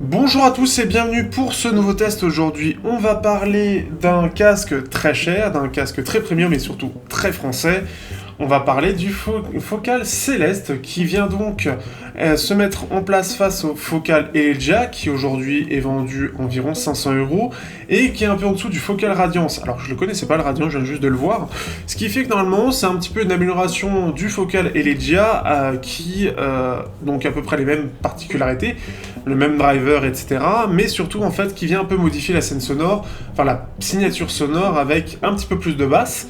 Bonjour à tous et bienvenue pour ce nouveau test. Aujourd'hui, on va parler d'un casque très cher, d'un casque très premium et surtout très français. On va parler du Focal Céleste qui vient donc se mettre en place face au Focal Elegia qui aujourd'hui est vendu environ 500 € et qui est un peu en dessous du Focal Radiance. Alors je le connaissais pas le Radiance, je viens juste de le voir. Ce qui fait que normalement c'est un petit peu une amélioration du Focal Elegia qui donc à peu près les mêmes particularités, le même driver, etc. Mais surtout en fait qui vient un peu modifier la scène sonore, enfin la signature sonore avec un petit peu plus de basse.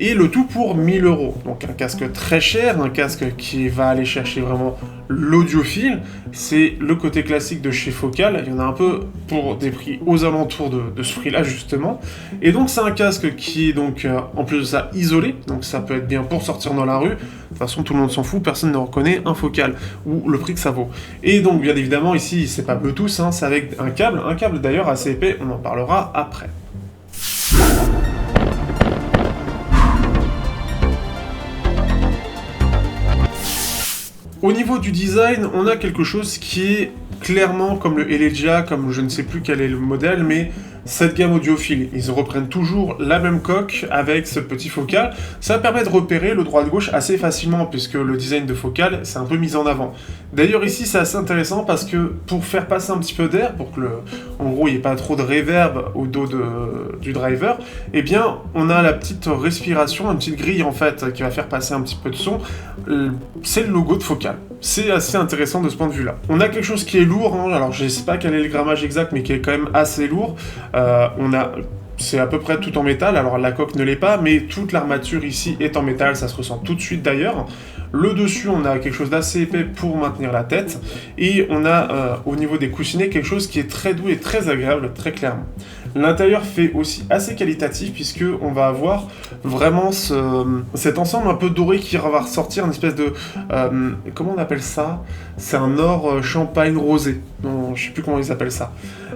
Et le tout pour 1000 €. Donc un casque très cher, un casque qui va aller chercher vraiment l'audiophile. C'est le côté classique de chez Focal. Il y en a un peu pour des prix aux alentours de ce prix-là justement. Et donc c'est un casque qui est donc en plus de ça isolé. Donc ça peut être bien pour sortir dans la rue. De toute façon tout le monde s'en fout, personne ne reconnaît un Focal ou le prix que ça vaut. Et donc bien évidemment ici c'est pas Bluetooth, hein, c'est avec un câble d'ailleurs assez épais, on en parlera après. Au niveau du design, on a quelque chose qui est clairement comme le Elegia, comme je ne sais plus quel est le modèle, mais cette gamme audiophile. Ils reprennent toujours la même coque avec ce petit focal. Ça permet de repérer le droit-gauche assez facilement puisque le design de focal, c'est un peu mis en avant. D'ailleurs ici, c'est assez intéressant parce que pour faire passer un petit peu d'air, pour que en gros, il n'y ait pas trop de reverb au dos du driver, eh bien, on a la petite respiration, une petite grille en fait qui va faire passer un petit peu de son. C'est le logo de focal. C'est assez intéressant de ce point de vue-là. On a quelque chose qui est lourd, hein, alors je ne sais pas quel est le grammage exact, mais qui est quand même assez lourd. C'est à peu près tout en métal, alors la coque ne l'est pas, mais toute l'armature ici est en métal, ça se ressent tout de suite d'ailleurs. Le dessus, on a quelque chose d'assez épais pour maintenir la tête, et on a au niveau des coussinets quelque chose qui est très doux et très agréable, très clairement. L'intérieur fait aussi assez qualitatif puisque on va avoir vraiment cet ensemble un peu doré qui va ressortir une espèce de comment on appelle ça? C'est un or champagne rosé. Non, je sais plus comment ils appellent ça.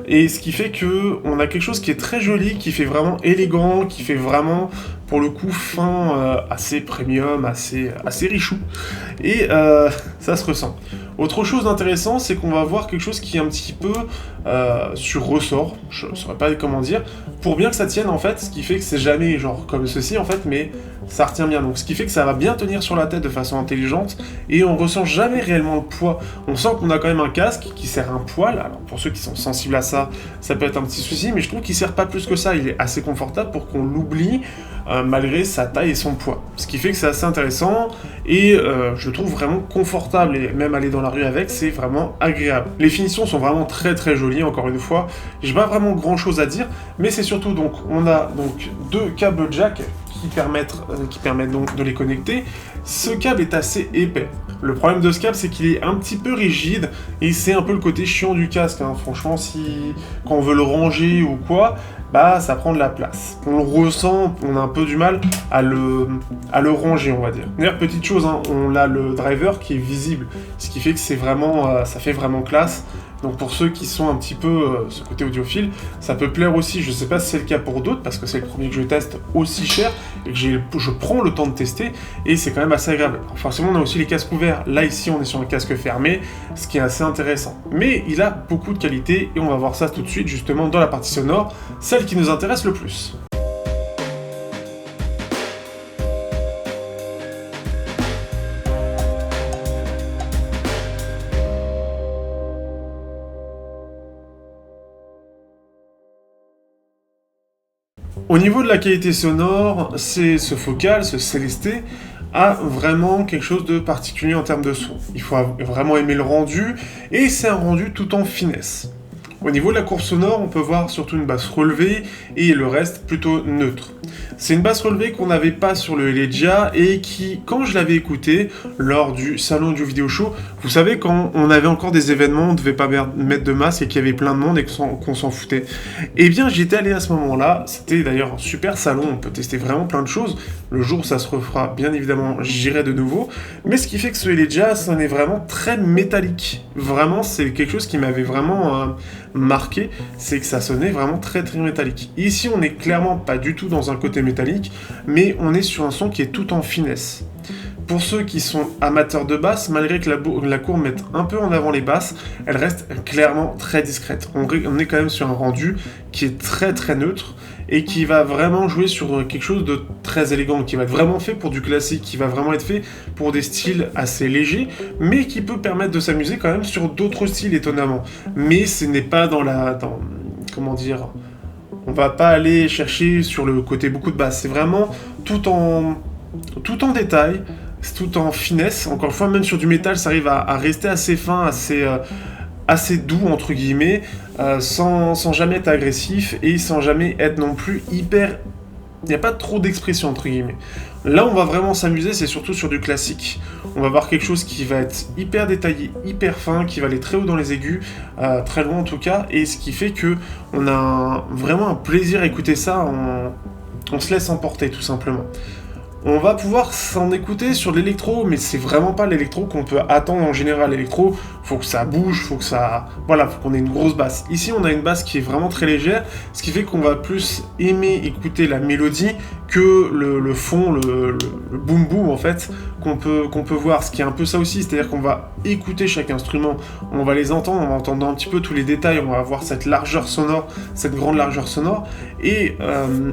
Et ce qui fait que on a quelque chose qui est très joli, qui fait vraiment élégant, qui fait vraiment pour le coup fin, assez premium, assez richou. Et ça se ressent. Autre chose d'intéressant, c'est qu'on va voir quelque chose qui est un petit peu sur ressort, je ne saurais pas comment dire, pour bien que ça tienne en fait, ce qui fait que c'est jamais genre comme ceci en fait, mais ça retient bien. Donc ce qui fait que ça va bien tenir sur la tête de façon intelligente et on ressent jamais réellement le poids. On sent qu'on a quand même un casque qui sert un poil, alors pour ceux qui sont sensibles à ça, ça peut être un petit souci, mais je trouve qu'il sert pas plus que ça, il est assez confortable pour qu'on l'oublie malgré sa taille et son poids. Ce qui fait que c'est assez intéressant et je le trouve vraiment confortable et même aller dans la rue avec, c'est vraiment agréable. Les finitions sont vraiment très très jolies, encore une fois. J'ai pas vraiment grand chose à dire, mais c'est surtout donc, on a donc deux câbles jack qui permettent donc de les connecter. Ce câble est assez épais. Le problème de ce câble, c'est qu'il est un petit peu rigide et c'est un peu le côté chiant du casque. Hein. Franchement, quand on veut le ranger ou quoi, bah ça prend de la place. On le ressent, on a un peu du mal à le ranger, on va dire. D'ailleurs, petite chose, hein, on a le driver qui est visible, ce qui fait que c'est vraiment, ça fait vraiment classe. Donc pour ceux qui sont un petit peu ce côté audiophile, ça peut plaire aussi. Je sais pas si c'est le cas pour d'autres, parce que c'est le premier que je teste aussi cher, et que je prends le temps de tester, et c'est quand même assez agréable. Alors forcément, on a aussi les casques ouverts. Là, ici, on est sur un casque fermé, ce qui est assez intéressant. Mais il a beaucoup de qualité, et on va voir ça tout de suite, justement, dans la partie sonore, celle qui nous intéresse le plus. Au niveau de la qualité sonore, ce Focal, ce Célesté, a vraiment quelque chose de particulier en termes de son. Il faut vraiment aimer le rendu, et c'est un rendu tout en finesse. Au niveau de la courbe sonore, on peut voir surtout une basse relevée et le reste plutôt neutre. C'est une basse relevée qu'on n'avait pas sur le Elegia et qui, quand je l'avais écouté lors du salon du vidéo show, vous savez, quand on avait encore des événements, on ne devait pas mettre de masque et qu'il y avait plein de monde et qu'on s'en foutait. Eh bien, j'étais allé à ce moment-là, c'était d'ailleurs un super salon, on peut tester vraiment plein de choses. Le jour où ça se refera, bien évidemment, j'irai de nouveau. Mais ce qui fait que ce Elegia, ça est vraiment très métallique. Vraiment, c'est quelque chose qui m'avait vraiment marqué, c'est que ça sonnait vraiment très très métallique. Ici, on n'est clairement pas du tout dans un côté métallique, mais on est sur un son qui est tout en finesse. pour ceux qui sont amateurs de basse, malgré que la cour mette un peu en avant les basses, elle reste clairement très discrète. On est quand même sur un rendu qui est très très neutre, et qui va vraiment jouer sur quelque chose de très élégant, qui va être vraiment fait pour du classique, qui va vraiment être fait pour des styles assez légers, mais qui peut permettre de s'amuser quand même sur d'autres styles étonnamment. Mais ce n'est pas comment dire, on va pas aller chercher sur le côté beaucoup de basse, c'est vraiment tout en détail, tout en finesse. Encore une fois, même sur du métal, ça arrive à rester assez fin, assez doux entre guillemets, sans jamais être agressif et sans jamais être non plus hyper... Il n'y a pas trop d'expression entre guillemets. Là on va vraiment s'amuser, c'est surtout sur du classique. On va voir quelque chose qui va être hyper détaillé, hyper fin, qui va aller très haut dans les aigus, très loin en tout cas, et ce qui fait que on a vraiment un plaisir à écouter ça, on se laisse emporter tout simplement. On va pouvoir s'en écouter sur l'électro, mais c'est vraiment pas l'électro qu'on peut attendre en général. L'électro, faut que ça bouge, faut qu'on ait une grosse basse. Ici, on a une basse qui est vraiment très légère, ce qui fait qu'on va plus aimer écouter la mélodie que le fond, le boom boom en fait, qu'on peut voir. Ce qui est un peu ça aussi, c'est-à-dire qu'on va écouter chaque instrument, on va les entendre, on va entendre un petit peu tous les détails, on va avoir cette largeur sonore, cette grande largeur sonore, et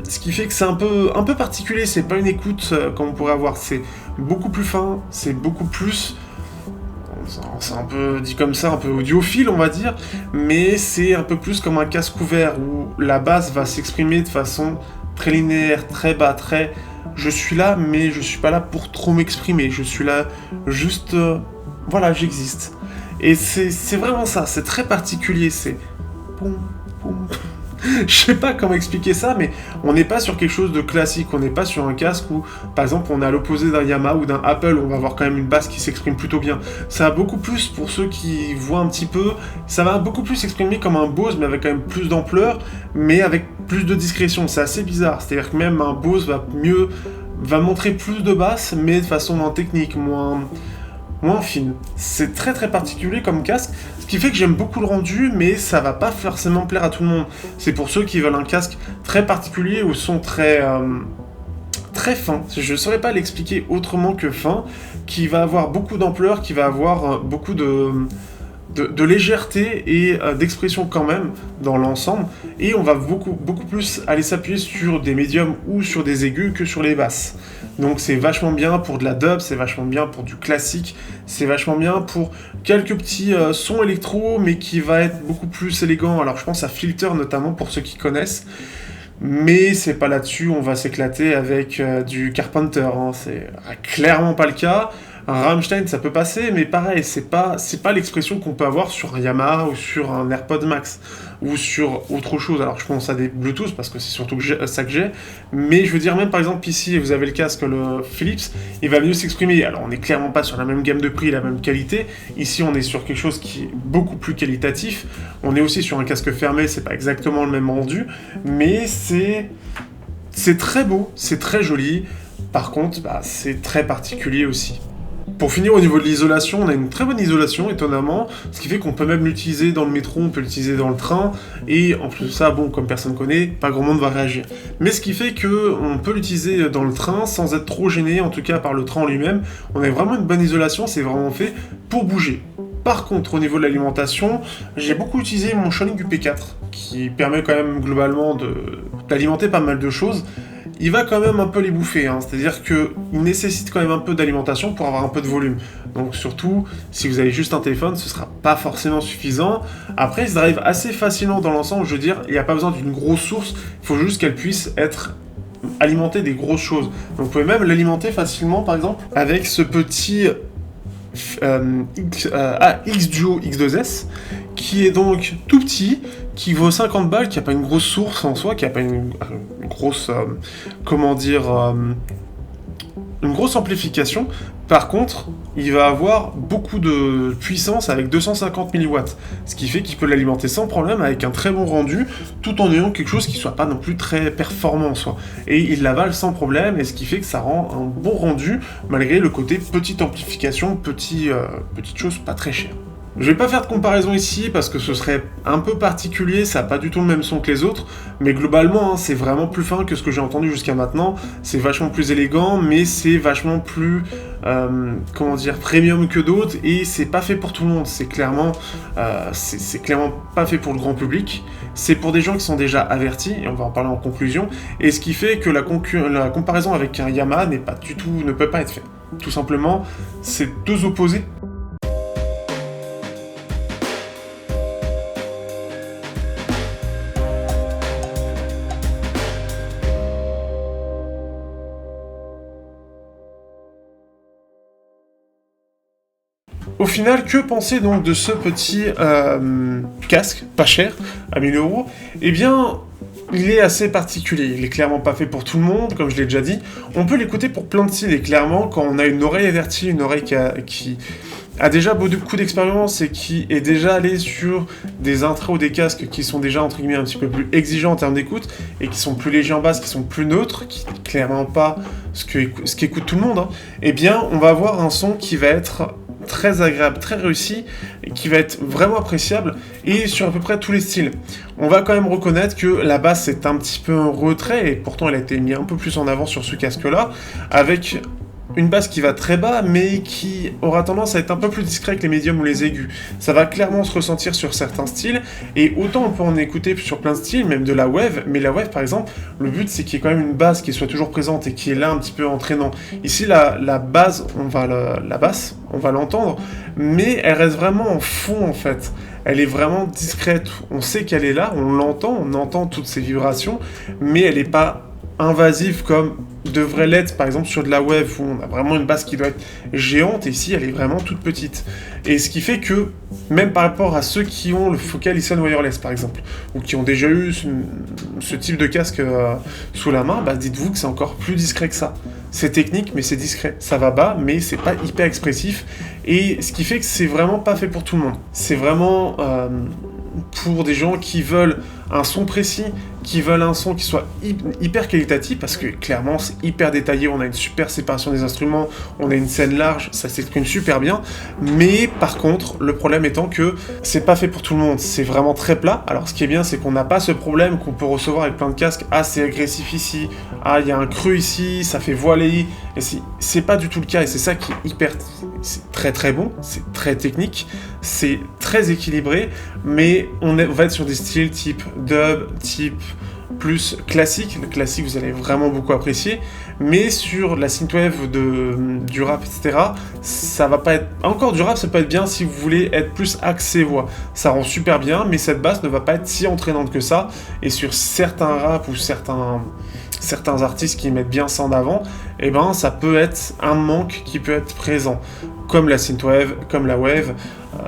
ce qui fait que c'est un peu particulier, c'est pas une écoute comme on pourrait avoir, c'est beaucoup plus fin, c'est beaucoup plus... C'est un peu dit comme ça, un peu audiophile on va dire, mais c'est un peu plus comme un casque ouvert où la basse va s'exprimer de façon très linéaire, très bas, très... Je suis là, mais je suis pas là pour trop m'exprimer, je suis là juste... voilà, j'existe. Et c'est vraiment ça, c'est très particulier, c'est... Poum, poum. Je sais pas comment expliquer ça, mais on n'est pas sur quelque chose de classique, on n'est pas sur un casque où, par exemple, on est à l'opposé d'un Yamaha ou d'un Apple, où on va avoir quand même une basse qui s'exprime plutôt bien. Ça va beaucoup plus, pour ceux qui voient un petit peu, ça va beaucoup plus s'exprimer comme un Bose, mais avec quand même plus d'ampleur, mais avec plus de discrétion. C'est assez bizarre, c'est-à-dire que même un Bose va montrer plus de basse, mais de façon moins technique, moins fine. C'est très très particulier comme casque, ce qui fait que j'aime beaucoup le rendu, mais ça va pas forcément plaire à tout le monde. C'est pour ceux qui veulent un casque très particulier, au son très fin, je saurais pas l'expliquer autrement que fin, qui va avoir beaucoup d'ampleur, qui va avoir beaucoup de légèreté et d'expression quand même dans l'ensemble, et on va beaucoup plus aller s'appuyer sur des médiums ou sur des aigus que sur les basses. Donc c'est vachement bien pour de la dub, c'est vachement bien pour du classique, c'est vachement bien pour quelques petits sons électro, mais qui va être beaucoup plus élégant. Alors je pense à Filter notamment pour ceux qui connaissent, mais c'est pas là-dessus, on va s'éclater avec du Carpenter, hein. C'est clairement pas le cas. Un Rammstein ça peut passer, mais pareil, c'est pas l'expression qu'on peut avoir sur un Yamaha ou sur un AirPod Max ou sur autre chose. Alors je pense à des Bluetooth parce que c'est surtout ça que j'ai, mais je veux dire même par exemple ici vous avez le casque, le Philips, il va mieux s'exprimer. Alors on n'est clairement pas sur la même gamme de prix, la même qualité. Ici on est sur quelque chose qui est beaucoup plus qualitatif. On est aussi sur un casque fermé, c'est pas exactement le même rendu, mais c'est très beau, c'est très joli. Par contre, c'est très particulier aussi. Pour finir, au niveau de l'isolation, on a une très bonne isolation, étonnamment, ce qui fait qu'on peut même l'utiliser dans le métro, on peut l'utiliser dans le train, et en plus de ça, bon, comme personne connaît, pas grand monde va réagir. Mais ce qui fait qu'on peut l'utiliser dans le train sans être trop gêné, en tout cas par le train en lui-même. On a vraiment une bonne isolation, c'est vraiment fait pour bouger. Par contre, au niveau de l'alimentation, j'ai beaucoup utilisé mon Sonic UP4, qui permet quand même globalement d'alimenter pas mal de choses. Il va quand même un peu les bouffer, hein. C'est-à-dire qu'il nécessite quand même un peu d'alimentation pour avoir un peu de volume. Donc surtout, si vous avez juste un téléphone, ce sera pas forcément suffisant. Après, il se drive assez facilement dans l'ensemble, je veux dire, il n'y a pas besoin d'une grosse source, il faut juste qu'elle puisse être alimentée des grosses choses. Donc vous pouvez même l'alimenter facilement, par exemple, avec ce petit X-Duo X2S, qui est donc tout petit, qui vaut 50 balles, qui n'a pas une grosse source en soi, qui n'a pas une grosse, une grosse amplification. Par contre, il va avoir beaucoup de puissance avec 250 mW, ce qui fait qu'il peut l'alimenter sans problème avec un très bon rendu, tout en ayant quelque chose qui soit pas non plus très performant en soi. Et il l'avale sans problème, et ce qui fait que ça rend un bon rendu, malgré le côté petite amplification, petite chose pas très chère. Je vais pas faire de comparaison ici parce que ce serait un peu particulier, ça n'a pas du tout le même son que les autres, mais globalement, hein, c'est vraiment plus fin que ce que j'ai entendu jusqu'à maintenant. C'est vachement plus élégant, mais c'est vachement plus, comment dire, premium que d'autres, et c'est pas fait pour tout le monde. C'est clairement pas fait pour le grand public. C'est pour des gens qui sont déjà avertis, et on va en parler en conclusion. Et ce qui fait que la comparaison avec un Yamaha ne peut pas être faite. Tout simplement, c'est deux opposés. Au final, que penser donc de ce petit casque, pas cher, à 1000 €? Eh bien, il est assez particulier, il est clairement pas fait pour tout le monde, comme je l'ai déjà dit. On peut l'écouter pour plein de styles, et clairement, quand on a une oreille avertie, une oreille qui a déjà beaucoup d'expérience et qui est déjà allé sur des intros ou des casques qui sont déjà entre guillemets un petit peu plus exigeants en termes d'écoute et qui sont plus légers en basse, qui sont plus neutres, qui n'est clairement pas ce qu'écoute tout le monde, hein, eh bien, on va avoir un son qui va être très agréable, très réussi, et qui va être vraiment appréciable, et sur à peu près tous les styles. On va quand même reconnaître que la basse est un petit peu en retrait, et pourtant elle a été mise un peu plus en avant sur ce casque-là, avec une basse qui va très bas, mais qui aura tendance à être un peu plus discret que les médiums ou les aigus. Ça va clairement se ressentir sur certains styles, et autant on peut en écouter sur plein de styles, même de la wave, mais la wave par exemple, le but c'est qu'il y ait quand même une basse qui soit toujours présente et qui est là un petit peu entraînant. Ici la basse, la basse, on va l'entendre, mais elle reste vraiment en fond en fait. Elle est vraiment discrète, on sait qu'elle est là, on l'entend, on entend toutes ces vibrations, mais elle n'est pas invasive comme devrait l'être par exemple sur de la wave où on a vraiment une basse qui doit être géante, et ici elle est vraiment toute petite. Et ce qui fait que, même par rapport à ceux qui ont le Focal Listen Wireless par exemple, ou qui ont déjà eu ce type de casque sous la main, bah dites-vous que c'est encore plus discret que ça. C'est technique mais c'est discret, ça va bas mais c'est pas hyper expressif, et ce qui fait que c'est vraiment pas fait pour tout le monde. C'est vraiment pour des gens qui veulent un son précis, qui veulent un son qui soit hyper qualitatif, parce que clairement c'est hyper détaillé, on a une super séparation des instruments, on a une scène large, ça s'exprime super bien, mais par contre, le problème étant que c'est pas fait pour tout le monde, c'est vraiment très plat. Alors ce qui est bien, c'est qu'on n'a pas ce problème qu'on peut recevoir avec plein de casques, ah c'est agressif ici, ah il y a un creux ici, ça fait voiler, et c'est pas du tout le cas, et c'est ça qui est c'est très très bon, c'est très technique, c'est très équilibré, mais on va être sur des styles type dub, type plus classique. Le classique, vous allez vraiment beaucoup apprécier, mais sur la synthwave du rap, etc., ça va pas être... Encore du rap, ça peut être bien si vous voulez être plus axé voix. Ça rend super bien, mais cette basse ne va pas être si entraînante que ça, et sur certains rap ou certains artistes qui mettent bien ça en avant, eh ben ça peut être un manque qui peut être présent, comme la synthwave, comme la wave,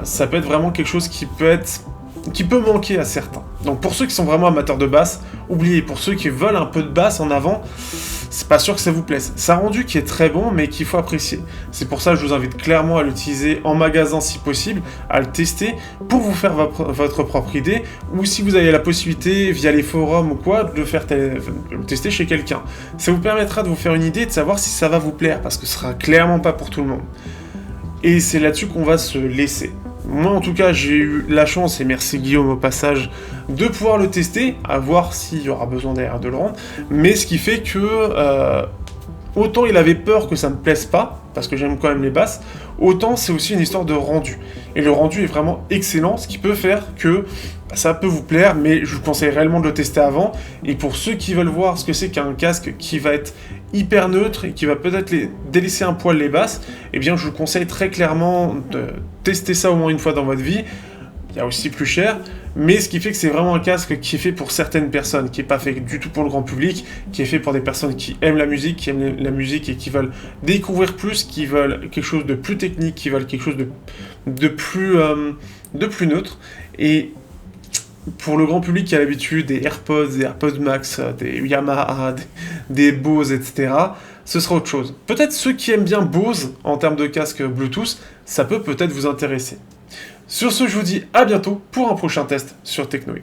ça peut être vraiment quelque chose qui peut manquer à certains. Donc pour ceux qui sont vraiment amateurs de basse, oubliez, pour ceux qui veulent un peu de basse en avant, c'est pas sûr que ça vous plaise. C'est un rendu qui est très bon, mais qu'il faut apprécier. C'est pour ça que je vous invite clairement à l'utiliser en magasin si possible, à le tester, pour vous faire votre propre idée, ou si vous avez la possibilité, via les forums ou quoi, de le tester chez quelqu'un. Ça vous permettra de vous faire une idée, de savoir si ça va vous plaire, parce que ce sera clairement pas pour tout le monde. Et c'est là-dessus qu'on va se laisser. Moi, en tout cas, j'ai eu la chance, et merci Guillaume au passage, de pouvoir le tester, à voir s'il y aura besoin derrière de le rendre, mais ce qui fait que, autant il avait peur que ça ne me plaise pas, parce que j'aime quand même les basses, autant c'est aussi une histoire de rendu. Et le rendu est vraiment excellent, ce qui peut faire que ça peut vous plaire, mais je vous conseille réellement de le tester avant. Et pour ceux qui veulent voir ce que c'est qu'un casque qui va être hyper neutre et qui va peut-être délaisser un poil les basses, eh bien je vous conseille très clairement de tester ça au moins une fois dans votre vie. Il y a aussi plus cher, mais ce qui fait que c'est vraiment un casque qui est fait pour certaines personnes, qui n'est pas fait du tout pour le grand public, qui est fait pour des personnes qui aiment la musique, et qui veulent découvrir plus, qui veulent quelque chose de plus technique, qui veulent quelque chose de plus neutre. Et pour le grand public qui a l'habitude des AirPods, des AirPods Max, des Yamaha, des Bose, etc., ce sera autre chose. Peut-être ceux qui aiment bien Bose en termes de casque Bluetooth, ça peut peut-être vous intéresser. Sur ce, je vous dis à bientôt pour un prochain test sur Technoid.